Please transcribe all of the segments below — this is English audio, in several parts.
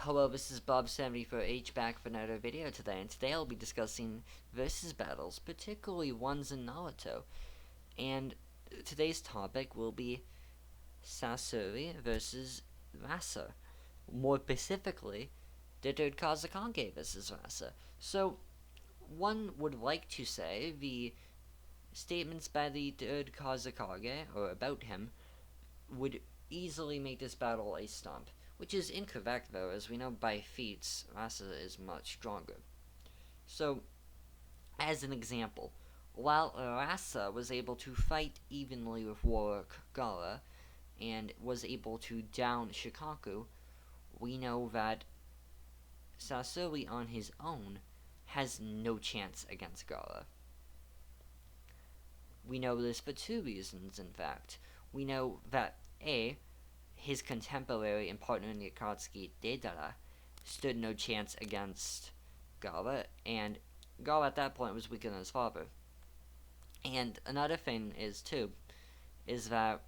Hello, this is Bob74H back for another video today, and today I'll be discussing versus battles, particularly ones in Naruto. And today's topic will be Sasori versus Rasa. More specifically, the third Kazekage versus Rasa. So, one would like to say the statements by the third Kazekage, or about him, would easily make this battle a stump, which is incorrect though, as we know by feats, Rasa is much stronger. So, as an example, while Rasa was able to fight evenly with Warwick Gaara, and was able to down Shukaku, we know that Sasori on his own has no chance against Gaara. We know this for two reasons, in fact. We know that A, his contemporary and partner in the Akatsuki, Deidara, stood no chance against Gaara, and Gaara at that point was weaker than his father. And another thing is that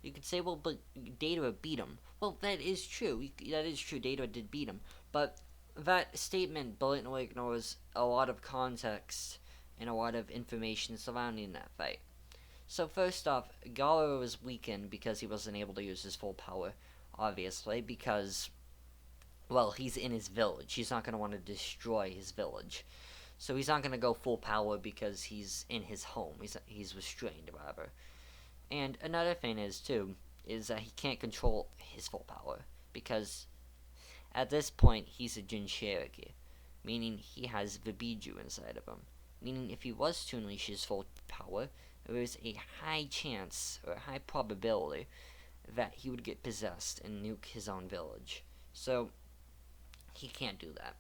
you could say, well, but Deidara beat him. Well, that is true. Deidara did beat him. But that statement blatantly ignores a lot of context and a lot of information surrounding that fight. So first off, Gaara was weakened because he wasn't able to use his full power, obviously, because, well, he's in his village. He's not going to want to destroy his village. So he's not going to go full power because he's in his home. He's restrained, rather. And another thing is that he can't control his full power, because at this point, he's a Jinchuriki, meaning he has the Biju inside of him. Meaning if he was to unleash his full power, there is a high chance, or a high probability, that he would get possessed and nuke his own village. So, he can't do that.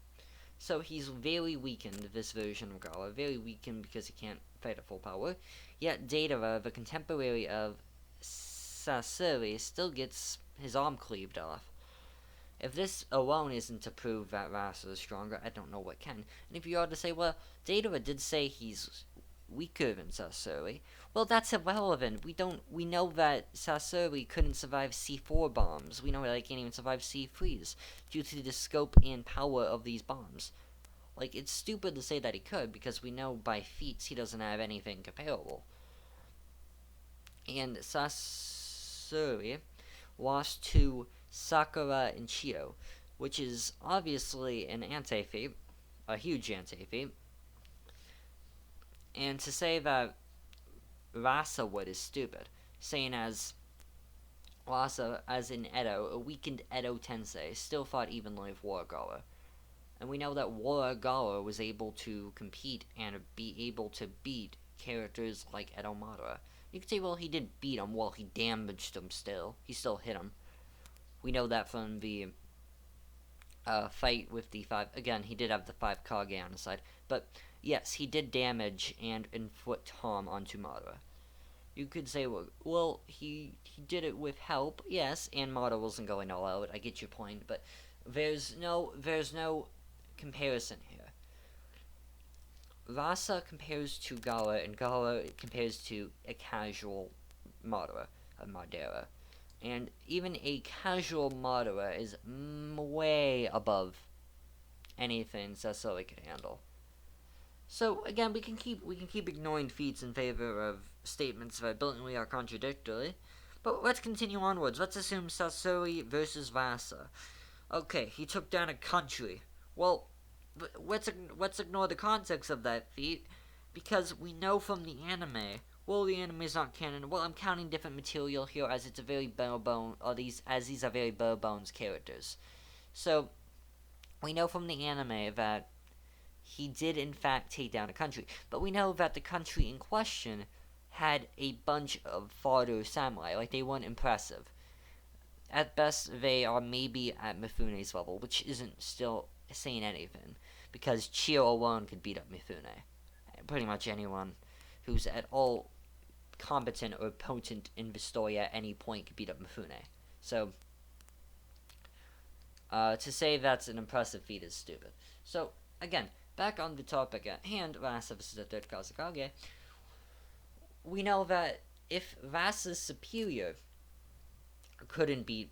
So he's very weakened, this version of Gaara, very weakened because he can't fight at full power. Yet Deidara, the contemporary of Sasori, still gets his arm cleaved off. If this alone isn't to prove that Rasa is stronger, I don't know what can. And if you are to say, well, Deidara did say he's weaker than Sasori, well, that's irrelevant. We know that Sasori couldn't survive C4 bombs. We know that he can't even survive C3s due to the scope and power of these bombs. Like, it's stupid to say that he could, because we know by feats he doesn't have anything comparable. And Sasori lost to Sakura and Chio, which is obviously an anti-feat, a huge anti-feat. And to say that Rasa would is stupid, saying as Rasa, as in Edo, a weakened Edo Tensei, still fought evenly with Warwick Gaara. And we know that Warwick Gaara was able to compete and be able to beat characters like Edo Madara. You could say, well, he did beat him, well, he damaged him still. He still hit him. We know that from the fight with the 5... Again, he did have the 5 kage on his side. But, yes, he did damage and inflict harm onto Madara. You could say, well, he did it with help, yes, and Madara wasn't going all out. I get your point, but there's no comparison here. Rasa compares to Gaara, and Gaara compares to a casual Madara. And even a casual Madara is way above anything Sasori could handle. So again, we can keep ignoring feats in favor of statements that blatantly are contradictory. But let's continue onwards. Let's assume Sasori versus Rasa. Okay, he took down a country. Well, let's ignore the context of that feat, because we know from the anime. Well, the anime is not canon. Well, I'm counting different material here, as it's a very bare bone, these are very bare bones characters. So we know from the anime that he did in fact take down a country, but we know that the country in question had a bunch of fodder samurai. Like, they weren't impressive. At best, they are maybe at Mifune's level, which isn't still saying anything, because Chio alone could beat up Mifune. Pretty much anyone who's at all competent or potent in the story at any point could beat up Mifune. So, to say that's an impressive feat is stupid. So, again, back on the topic at hand, Rasa versus the third Kazekage, we know that if Rasa's superior couldn't beat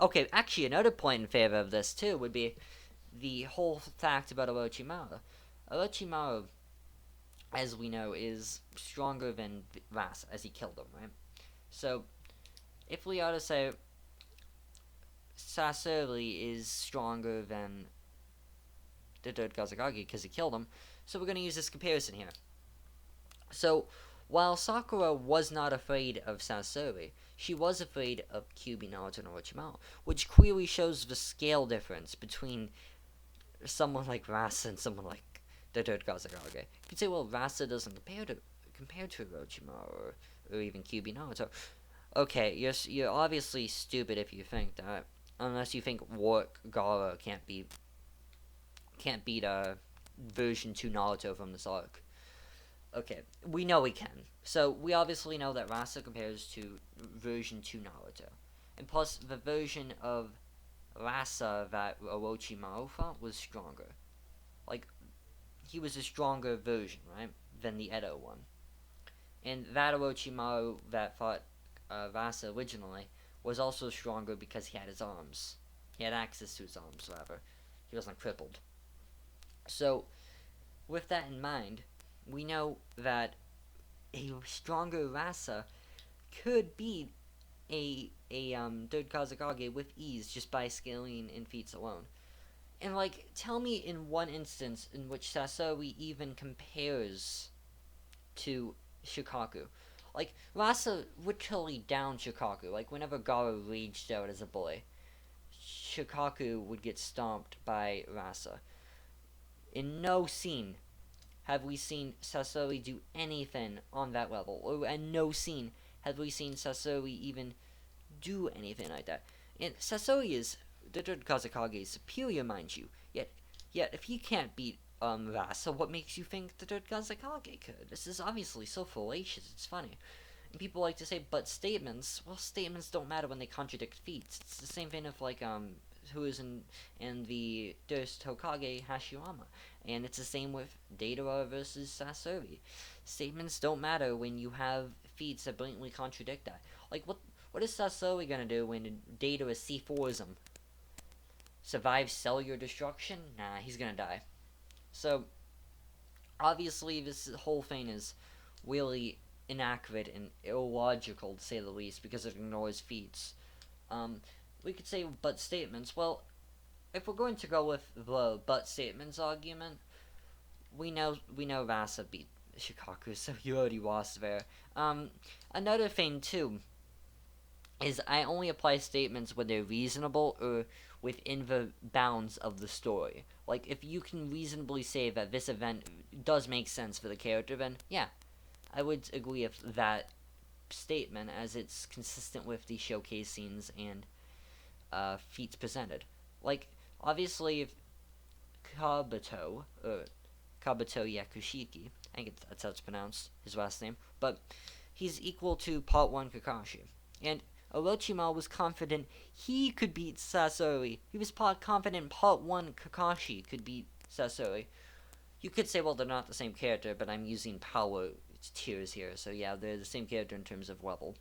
Okay, actually, another point in favor of this too would be the whole fact about Orochimaru. Orochimaru, as we know, is stronger than Rasa, as he killed him, right? So, if we are to say Sasori is stronger than the third Kazekage because he killed him, so we're going to use this comparison here. So, while Sakura was not afraid of Sasori, she was afraid of Kyuubi, Naruto, and Orochimaru, which clearly shows the scale difference between someone like Rasa and someone like the third Kazekage. You could say, well, Rasa doesn't compare to Orochimaru or even Kyuubi, Naruto. Okay, you're obviously stupid if you think that, unless you think Warwick Gaara can't beat version 2 Naruto from this arc. Okay, we know he can. So we obviously know that Rasa compares to version 2 Naruto. And plus, the version of Rasa that Orochimaru fought was stronger. Like, he was a stronger version, right, than the Edo one. And that Orochimaru that fought Rasa originally was also stronger because he had his arms. He had access to his arms, rather. He wasn't crippled. So, with that in mind, we know that a stronger Rasa could beat a third Kazekage with ease just by scaling in feats alone. And like, tell me in one instance in which Sasori even compares to Shukaku. Like, Rasa literally down Shukaku. Like, whenever Gaara raged out as a boy, Shukaku would get stomped by Rasa. In no scene have we seen Sasori do anything on that level, or in no scene have we seen Sasori even do anything like that. And Sasori is the third Kazekage superior, mind you. Yet if he can't beat Rasa, what makes you think the third Kazekage could? This is obviously so fallacious. It's funny. And people like to say, but statements. Well, statements don't matter when they contradict feats. It's the same thing of like who is in the first Hokage Hashirama, and it's the same with Deidara versus Sasori. Statements don't matter when you have feats that blatantly contradict that. Like what is Sasori gonna do when Deidara C4s him? Survive cellular destruction? Nah, he's gonna die. So obviously this whole thing is really inaccurate and illogical to say the least because it ignores feats. We could say but statements. Well, if we're going to go with the but statements argument, we know Rasa beat Shukaku, so you already lost there. Another thing too is I only apply statements when they're reasonable or within the bounds of the story. Like, if you can reasonably say that this event does make sense for the character, then yeah, I would agree with that statement as it's consistent with the showcase scenes and feats presented. Like, obviously, if Kabuto, Yakushiki, I think that's how it's pronounced, his last name, but he's equal to Part 1 Kakashi. And Orochimaru was confident he could beat Sasori. He was confident Part 1 Kakashi could beat Sasori. You could say, well, they're not the same character, but I'm using power tiers here, so yeah, they're the same character in terms of level.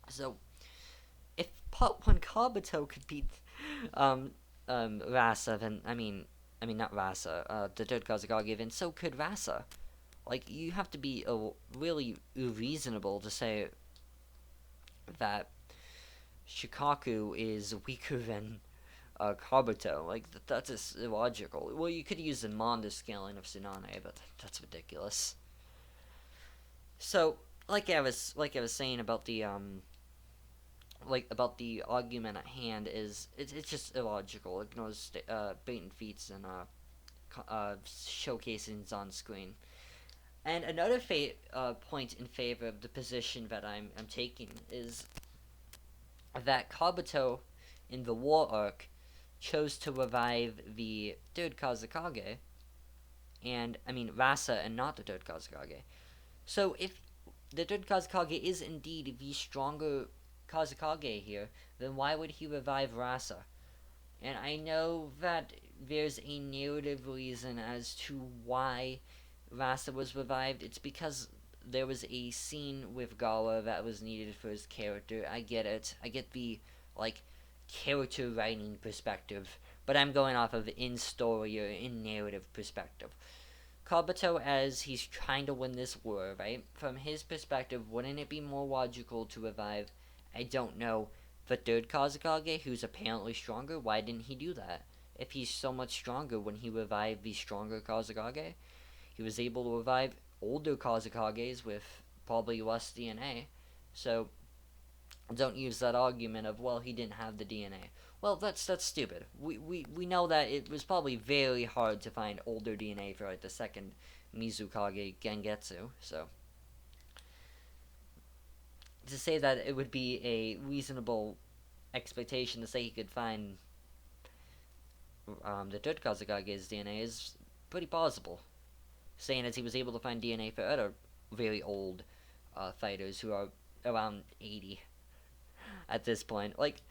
So, if Part 1 Kabuto could beat Rasa, then, I mean not Rasa, the third Kazekage, then so could Rasa. Like, you have to be really reasonable to say that Shukaku is weaker than Kabuto. Like, that's just illogical. Well, you could use the Manda scaling of Tsunade, but that's ridiculous. So, like I was saying about the argument at hand is it's just illogical. It ignores bait and feats and showcasings on screen. And another point in favor of the position that I'm taking is that Kabuto in the war arc chose to revive the third Kazekage, and Rasa and not the third Kazekage. So if the third Kazekage is indeed the stronger Kazekage here, then why would he revive Rasa? And I know that there's a narrative reason as to why Rasa was revived. It's because there was a scene with Gaara that was needed for his character. I get it. I get the, like, character writing perspective, but I'm going off of in story or in narrative perspective. Kabuto, as he's trying to win this war, right? From his perspective, wouldn't it be more logical to revive, I don't know, the third Kazekage, who's apparently stronger? Why didn't he do that? If he's so much stronger, when he revived the stronger Kazekage, he was able to revive older Kazekages with probably less DNA. So don't use that argument of, well, he didn't have the DNA. Well, that's stupid. We know that it was probably very hard to find older DNA for like the second Mizukage Gengetsu. So to say that it would be a reasonable expectation to say he could find the third Kazekage's DNA is pretty plausible. Saying as he was able to find DNA for other very old fighters who are around 80 at this point. Like,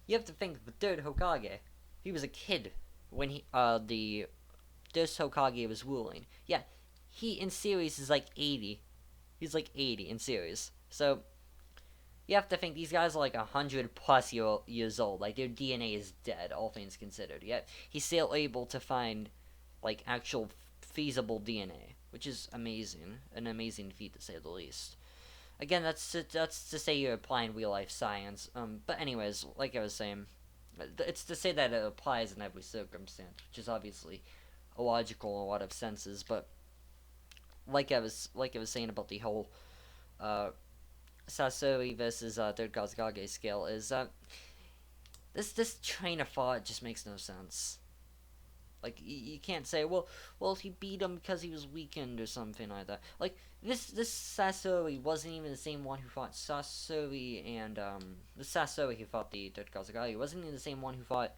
you have to think the third Hokage, he was a kid when the this Hokage was ruling. Yeah, he in series is like 80. He's like 80 in series. So you have to think these guys are like 100 plus years old. Like, their DNA is dead, all things considered. Yet he's still able to find like actual feasible DNA, which is amazing. An amazing feat to say the least. Again, that's to say you're applying real life science. But anyways, like I was saying, it's to say that it applies in every circumstance, which is obviously illogical in a lot of senses. But like I was saying about the whole Sasori versus third Kazekage scale is this train of thought just makes no sense. Like, you can't say, well, he beat him because he was weakened or something like that. Like, this Sasori wasn't even the same one who fought Sasori and, the Sasori who fought the third Kazekage wasn't even the same one who fought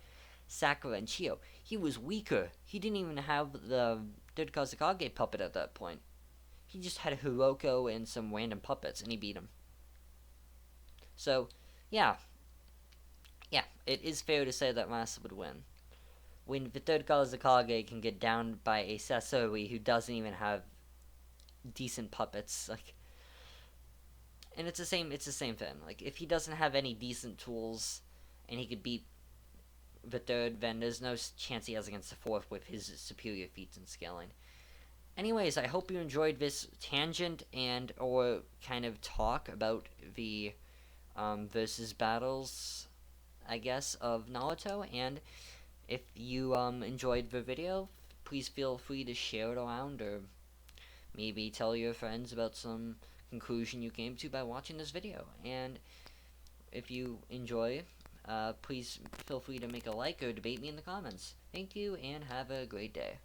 Sakura and Chio. He was weaker. He didn't even have the third Kazekage puppet at that point. He just had Hiroko and some random puppets, and he beat him. So, yeah, it is fair to say that Rasa would win. When the third Kazekage can get down by a Sasori who doesn't even have decent puppets, like, and it's the same thing. Like, if he doesn't have any decent tools, and he could beat the third, then there's no chance he has against the fourth with his superior feats and scaling. Anyways, I hope you enjoyed this tangent and or kind of talk about the versus battles, I guess, of Naruto. And if you enjoyed the video, please feel free to share it around, or maybe tell your friends about some conclusion you came to by watching this video. And if you enjoy, please feel free to make a like or debate me in the comments. Thank you, and have a great day.